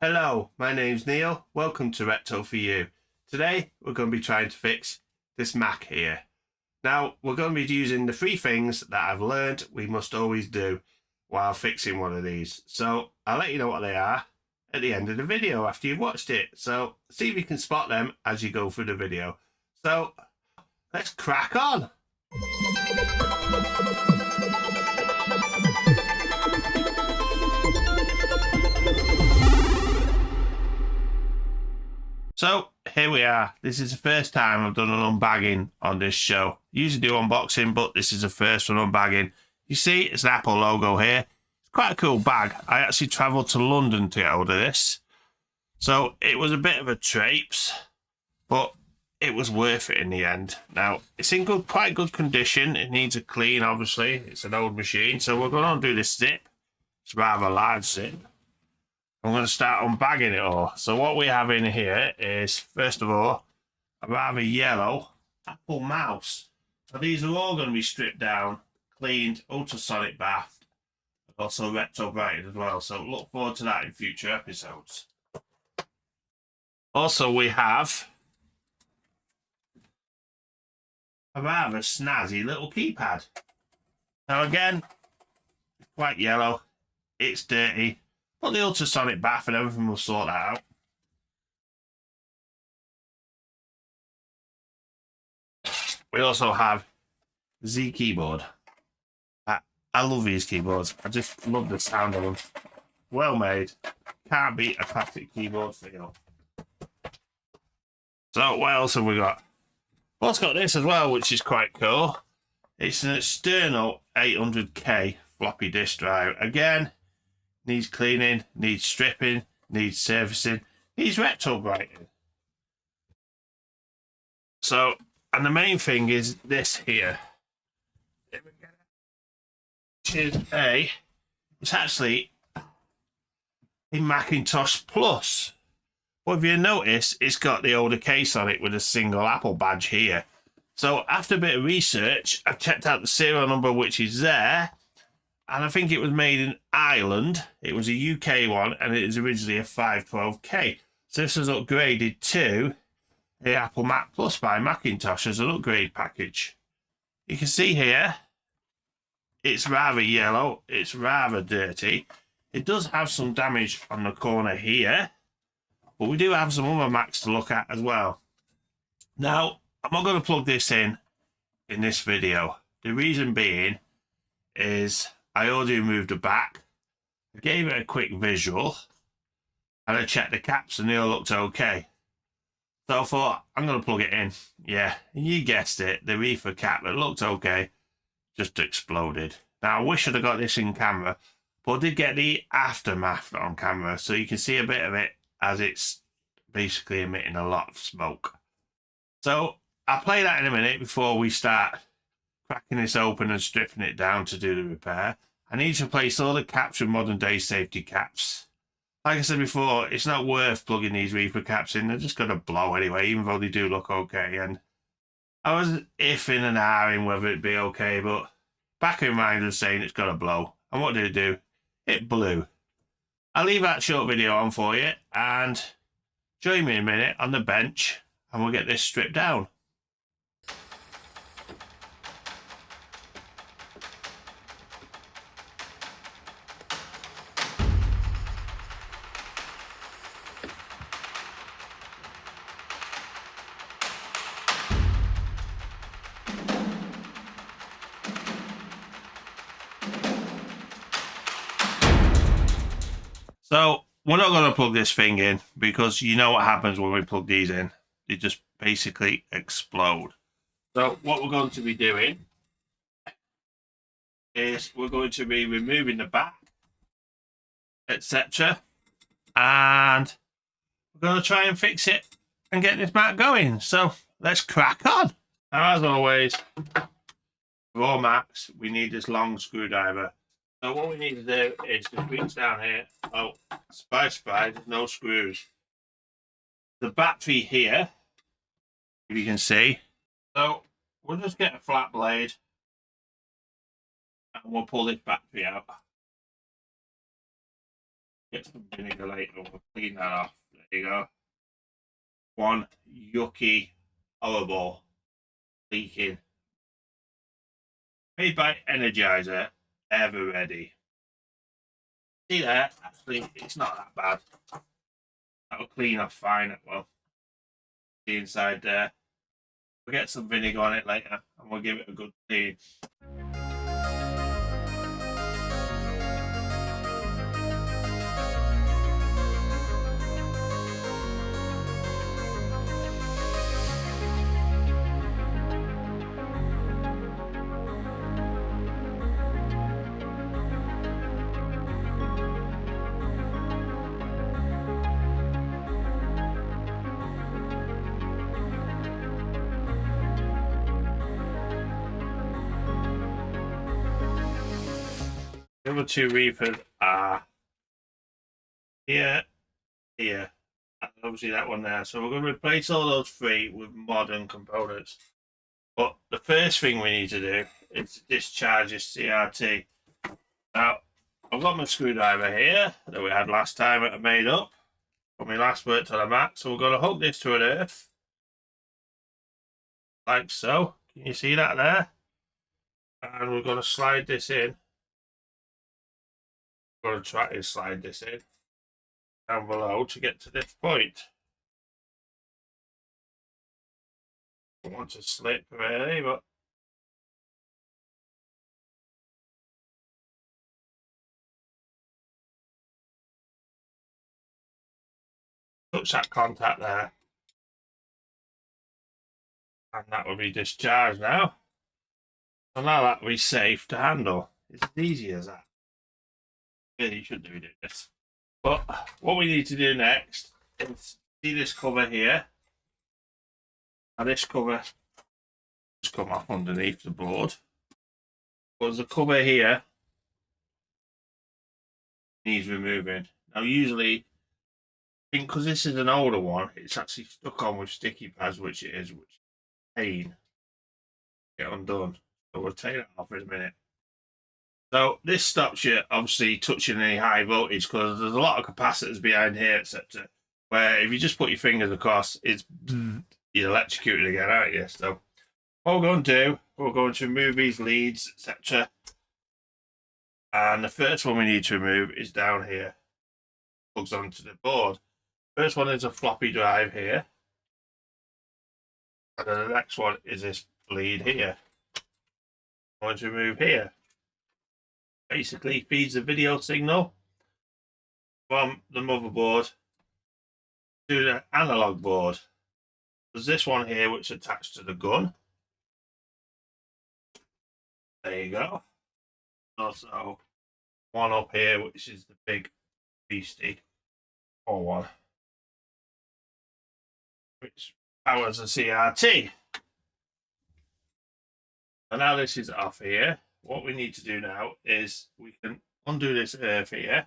Hello, my name's Neil. Welcome to Recto for You. Today we're going to be trying to fix this Mac here. Now we're going to be using the 3 things that I've learned we must always do while fixing one of these. So I'll let you know what they are at the end of the video after you've watched it. So see if you can spot them as you go through the video. So let's crack on. So here we are. This is the first time I've done an unbagging on this show. Usually do unboxing, but this is the first one unbagging. You see, it's an Apple logo here. It's quite a cool bag. I actually travelled to London to get hold of this. So it was a bit of a traipse, but it was worth it in the end. Now, it's in quite good condition. It needs a clean, obviously. It's an old machine. So we're going to do this zip. It's rather a large zip. I'm going to start unbagging it all. So what we have in here is, first of all, a rather yellow Apple mouse. So these are all going to be stripped down, cleaned, ultrasonic bath, and also retro brightened as well. So look forward to that in future episodes. Also, we have a rather snazzy little keypad. Now again, it's quite yellow, it's dirty. But the ultrasonic bath and everything will sort that out. We also have the Z keyboard. I love these keyboards. I just love the sound of them. Well made. Can't beat a classic keyboard feel. So what else have we got? Well, it's got this as well, which is quite cool. It's an external 800K floppy disk drive. Again, needs cleaning, needs stripping, needs servicing, needs retro brighting. So, and the main thing is this here. It's actually a Macintosh Plus. But if you notice, it's got the older case on it with a single Apple badge here. So after a bit of research, I've checked out the serial number which is there. And I think it was made in Ireland. It was a UK one, and it was originally a 512K. So this was upgraded to the Apple Mac Plus by Macintosh as an upgrade package. You can see here, it's rather yellow. It's rather dirty. It does have some damage on the corner here, but we do have some other Macs to look at as well. Now, I'm not going to plug this in this video. The reason being is I already removed the back, I gave it a quick visual, and I checked the caps and they all looked okay. So I thought, I'm going to plug it in. Yeah, you guessed it, the Rifa cap that looked okay, just exploded. Now I wish I'd have got this in camera, but I did get the aftermath on camera, so you can see a bit of it as it's basically emitting a lot of smoke. So I'll play that in a minute before we start cracking this open and stripping it down to do the repair. I need to replace all the caps with modern day safety caps. Like I said before, it's not worth plugging these Rifa caps in. They're just going to blow anyway, even though they do look okay. And I was iffing and ahhing whether it'd be okay, but back in mind was saying it's going to blow. And what did it do? It blew. I'll leave that short video on for you and join me in a minute on the bench and we'll get this stripped down. So we're not going to plug this thing in because you know what happens when we plug these in. They just basically explode. So what we're going to be doing is we're going to be removing the back, etc. And we're going to try and fix it and get this Mac going. So let's crack on. Now, as always, for all Macs, we need this long screwdriver. So what we need to do is just reach down here. Oh, surprise, surprise, there's no screws. The battery here, if you can see. So we'll just get a flat blade and we'll pull this battery out. Get some vinegar later. We'll clean that off. There you go. One yucky, horrible, leaking. Made by Energizer, ever ready. See there? Actually, it's not that bad. That'll clean off fine. Well, the inside there. We'll get some vinegar on it later, and we'll give it a good clean. The other two Reapers are here, here, and obviously that one there. So we're going to replace all those three with modern components. But the first thing we need to do is discharge this CRT. Now, I've got my screwdriver here that we had last time that I made up when we last worked on a Mac. So we're going to hook this to an earth, like so. Can you see that there? And we're going to slide this in. I'm going to try to slide this in down below to get to this point. I don't want to slip really, but touch that contact there, and that will be discharged now. So now that will be safe to handle. It's as easy as that. Really, you shouldn't be doing this. But what we need to do next is see this cover here. Now this cover just come off underneath the board. But there's a cover here needs removing. Now usually, I think because this is an older one, it's actually stuck on with sticky pads, which it is, which is pain. Get undone. So we'll take that off in a minute. So this stops you obviously touching any high voltage because there's a lot of capacitors behind here, etc. Where if you just put your fingers across, it's you're electrocuted again, aren't you? So what we're going to do, we're going to remove these leads, etc. And the first one we need to remove is down here. Plugs onto the board. First one is a floppy drive here. And then the next one is this lead here. I'm going to remove here. Basically feeds the video signal from the motherboard to the analog board. There's this one here which is attached to the gun. There you go. Also one up here which is the big beastie or one which powers the CRT. And now this is off here. What we need to do now is we can undo this earth here.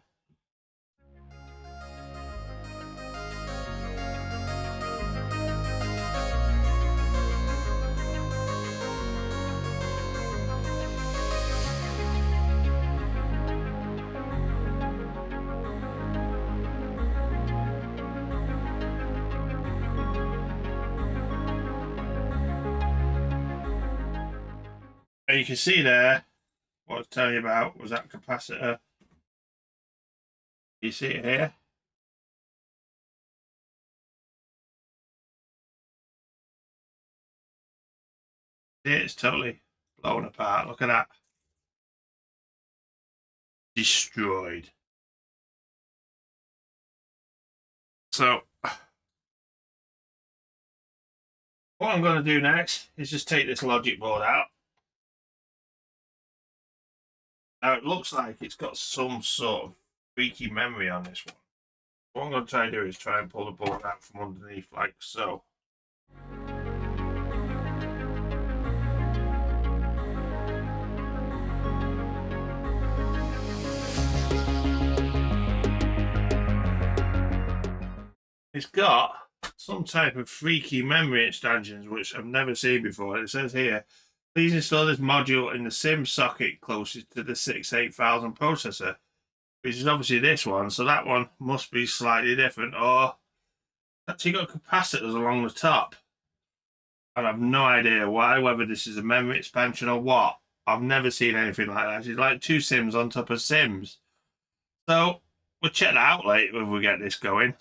And you can see there, what I was telling you about was that capacitor. You see it here? See, it's totally blown apart. Look at that. Destroyed. So, what I'm going to do next is just take this logic board out. Now it looks like it's got some sort of freaky memory on this one. What I'm going to try and do is try and pull the board out from underneath like so. It's got some type of freaky memory extensions which I've never seen before. It says here, please install this module in the SIM socket closest to the 68000 processor. which is obviously this one, so that one must be slightly different, or actually got capacitors along the top. And I've no idea why, whether this is a memory expansion or what. I've never seen anything like that. It's like two Sims on top of Sims. So we'll check that out later when we get this going.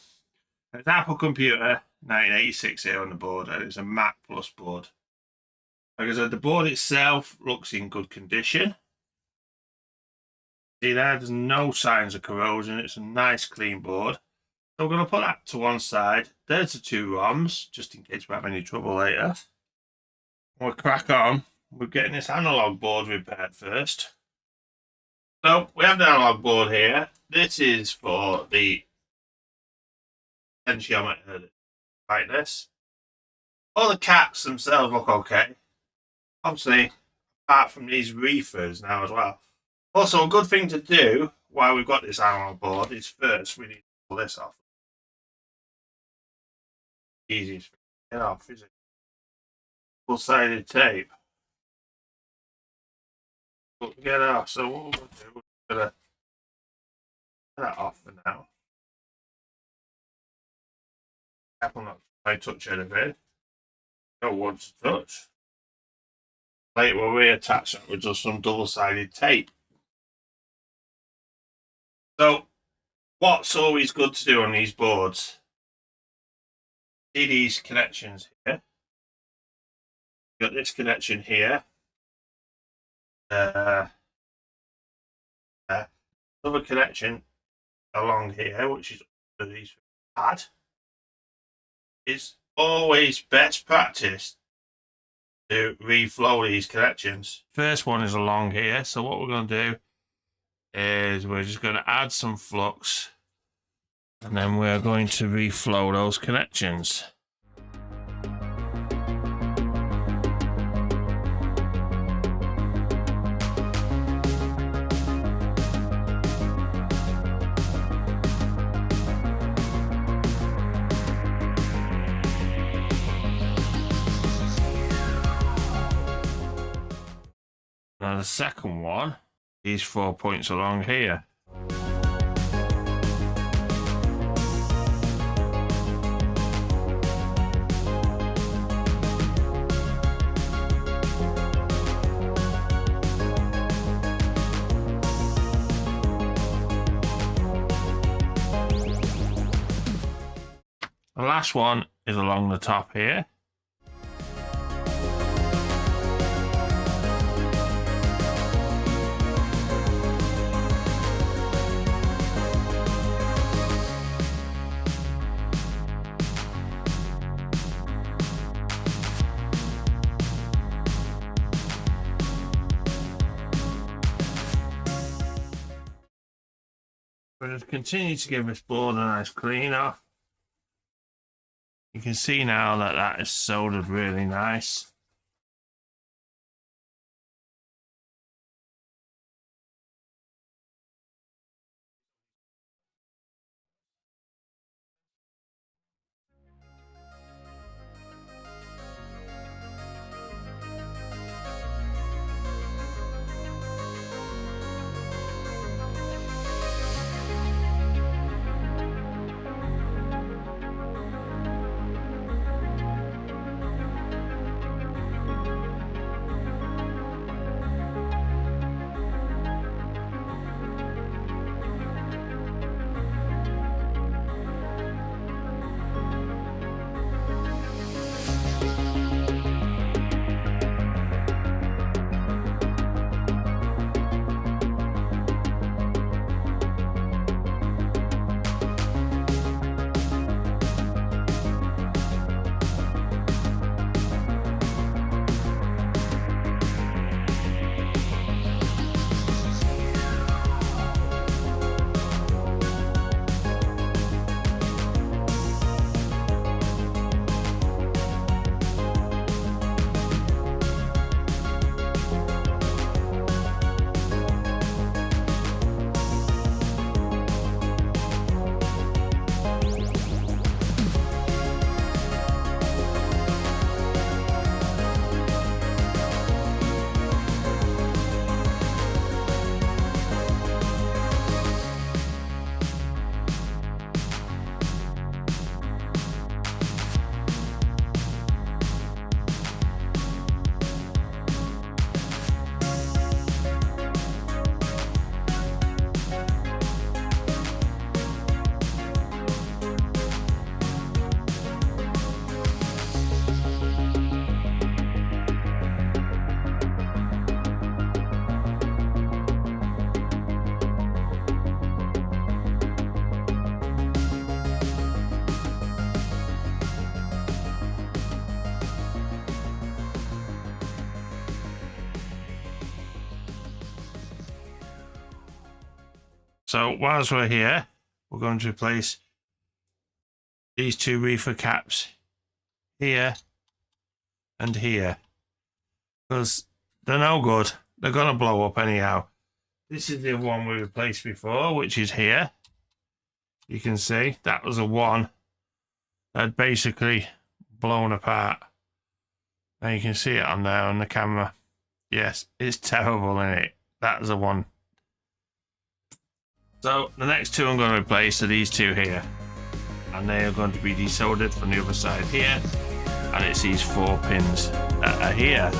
It's Apple Computer 1986 here on the board, and it's a Mac Plus board. Like I said, the board itself looks in good condition. See there's no signs of corrosion. It's a nice clean board. So we're going to put that to one side. There's the two ROMs, just in case we have any trouble later. We'll crack on. We're getting this analog board repaired first. So we have the analog board here. This is for the potentiometer brightness. All the caps themselves look okay. Obviously, apart from these Rifas now as well. Also, a good thing to do while we've got this analog board is first we need to pull this off. Easiest thing to get off, is it? Double-sided tape. But get off. So what we're going to do, we're going to get that off for now. Careful not to touch anything. Don't want to touch. Later we'll reattach that with just some double-sided tape. So, what's always good to do on these boards? See these connections here. Got this connection here. Another connection along here, which is under these pad. Is always best practice to reflow these connections. First one is along here, so what we're going to do is we're just going to add some flux, and then we're going to reflow those connections. Now the second one, these 4 points along here. The last one is along the top here. We're going to continue to give this board a nice clean off. You can see now that that is soldered really nice. So whilst we're here, we're going to replace these two Rifa caps here and here, because they're no good. They're going to blow up anyhow. This is the one we replaced before, which is here. You can see that was a one that had basically blown apart. Now you can see it on there on the camera. Yes, it's terrible, isn't it? That's a one. So the next two I'm going to replace are these two here, and they are going to be desoldered from the other side here, and it's these 4 pins that are here.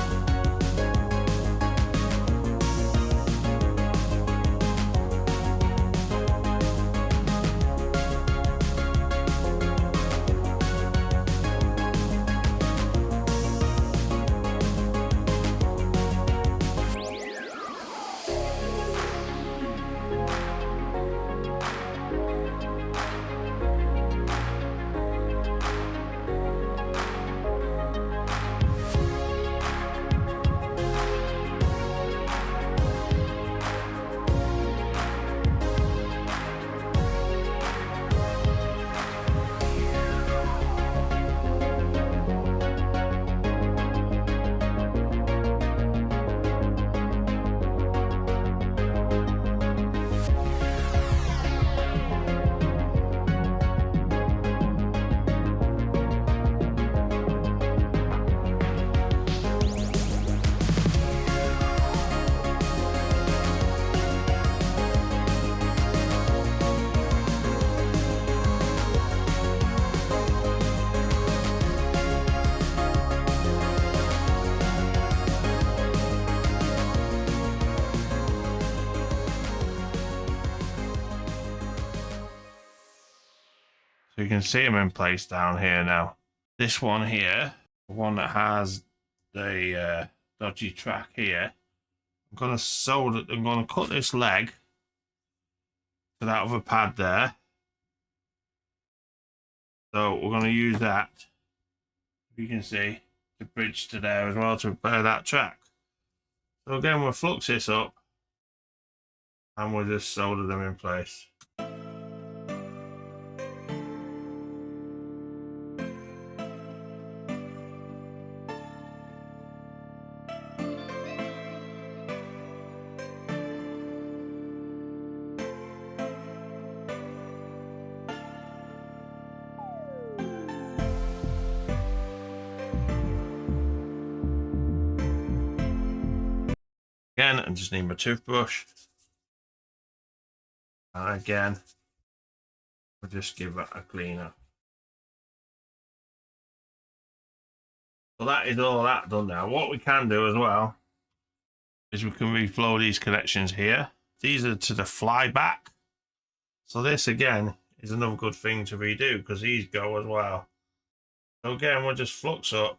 So you can see them in place down here now. This one here, the one that has the dodgy track here, I'm going to solder. I'm going to cut this leg to that other pad there. So we're going to use that, you can see, to bridge to there as well to repair that track. So again, we'll flux this up and we'll just solder them in place. Again, I just need my toothbrush, and again we'll just give it a cleaner. So that is all that done now. What we can do as well is we can reflow these connections here. These are to the flyback, so this again is another good thing to redo because these go as well. So again, we'll just flux up.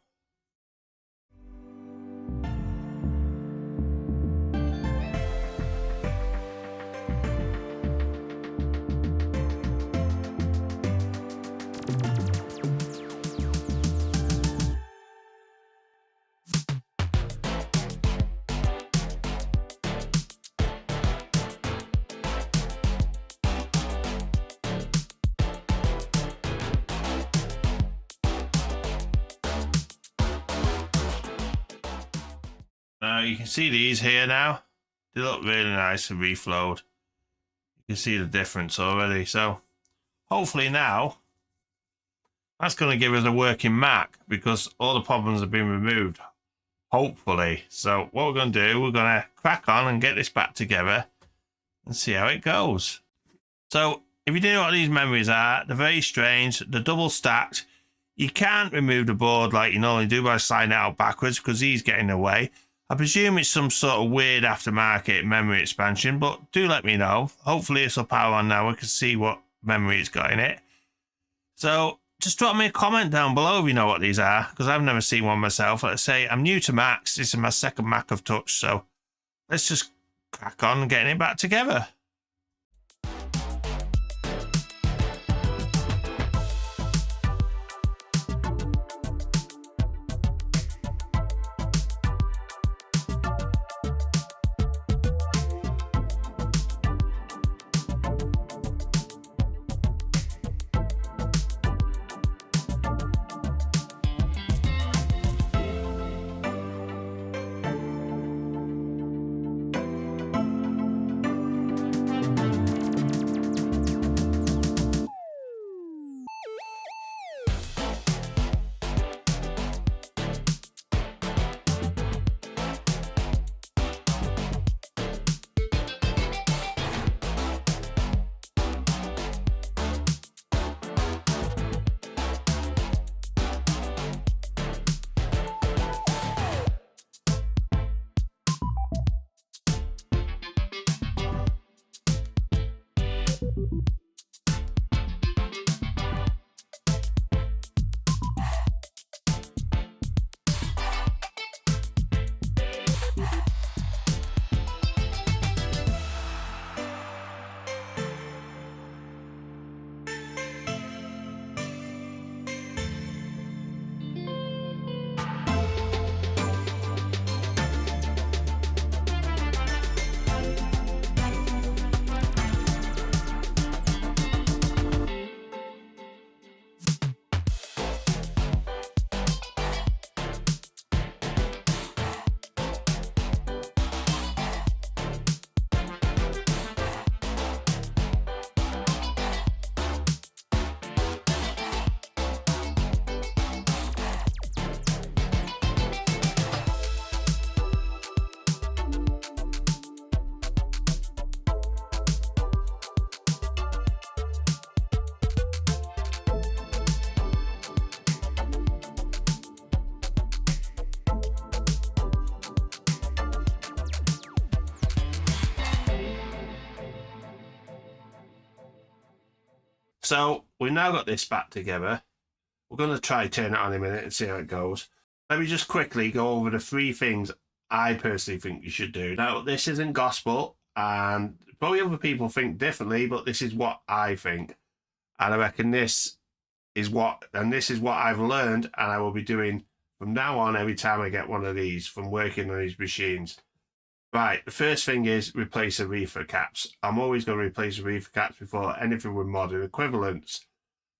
Now you can see these here now. They look really nice and reflowed. You can see the difference already. So hopefully now that's going to give us a working Mac because all the problems have been removed. Hopefully. So what we're going to do, we're going to crack on and get this back together and see how it goes. So if you don't know what these memories are, they're very strange. They're double stacked. You can't remove the board like you normally do by sliding it out backwards because he's getting in the way. I presume it's some sort of weird aftermarket memory expansion, but do let me know. Hopefully it's will power on now. We can see what memory it's got in it. So just drop me a comment down below if you know what these are, because I've never seen one myself. Like I say, I'm new to Macs. This is my second Mac I've touched, so let's just crack on and getting it back together. So we've now got this back together. We're going to try turn it on in a minute and see how it goes. Let me just quickly go over the 3 things I personally think you should do. Now, this isn't gospel, and probably other people think differently, but this is what I think. And I reckon this is what I've learned, and I will be doing from now on every time I get one of these from working on these machines. Right, the first thing is replace the Rifa caps. I'm always going to replace the Rifa caps before anything with modern equivalents.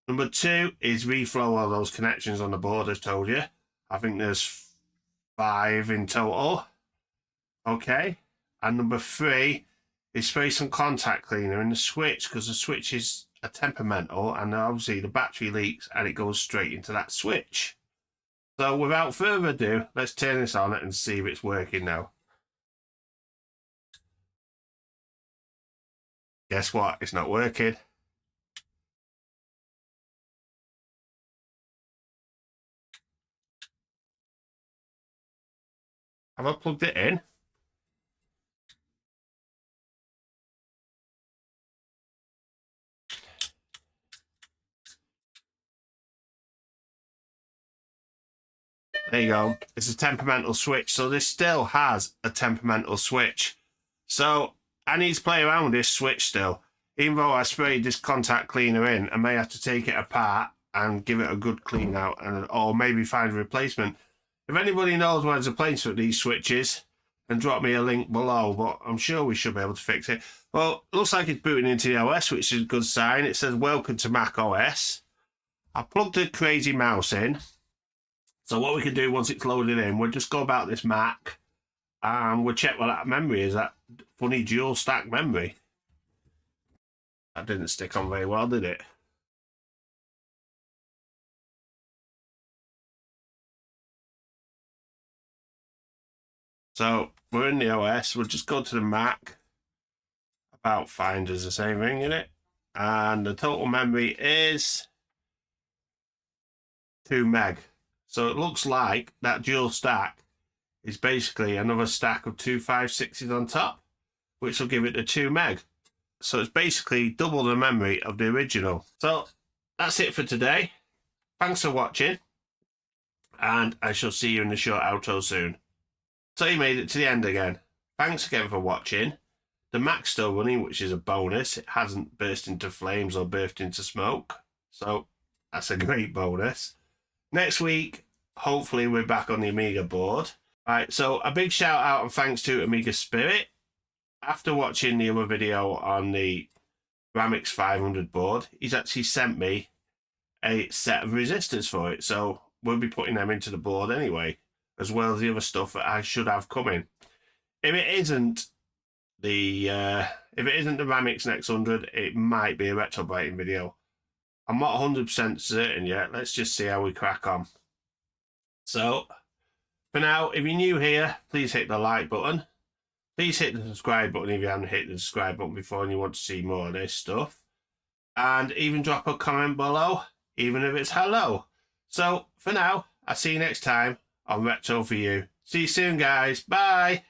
Number 2 is reflow all those connections on the board, as told you. I think there's 5 in total. Okay. And number 3 is spray some contact cleaner in the switch, because the switch is a temperamental, and obviously the battery leaks and it goes straight into that switch. So without further ado, let's turn this on and see if it's working now. Guess what? It's not working. Have I plugged it in? There you go. It's a temperamental switch. So this still has a temperamental switch. So I need to play around with this switch still. Even though I sprayed this contact cleaner in, I may have to take it apart and give it a good clean out, or maybe find a replacement. If anybody knows where there's a place for these switches, then drop me a link below, but I'm sure we should be able to fix it. Well, it looks like it's booting into the OS, which is a good sign. It says, welcome to Mac OS. I plugged the crazy mouse in. So what we can do once it's loaded in, we'll just go about this Mac and we'll check what that memory is, that funny dual stack memory. That didn't stick on very well, did it? So we're in the OS, we'll just go to the Mac. About find is the same thing, isn't it? And the total memory is 2 meg. So it looks like that dual stack is basically another stack of 2 5/6s on top, which will give it the 2 meg. So it's basically double the memory of the original. So that's it for today. Thanks for watching, and I shall see you in the short outro soon. So you made it to the end again. Thanks again for watching. The Mac's still running, which is a bonus. It hasn't burst into flames or burst into smoke. So that's a great bonus. Next week, hopefully we're back on the Amiga board. Right, so a big shout out and thanks to Amiga Spirit. After watching the other video on the Ramix 500 board, he's actually sent me a set of resistors for it. So we'll be putting them into the board anyway, as well as the other stuff that I should have coming. If it isn't the Ramix Next 100, it might be a retrobrating video. I'm not 100% certain yet. Let's just see how we crack on. So, for now, if you're new here, please hit the like button. Please hit the subscribe button if you haven't hit the subscribe button before and you want to see more of this stuff. And even drop a comment below, even if it's hello. So, for now, I'll see you next time on Retro For You. See you soon, guys. Bye.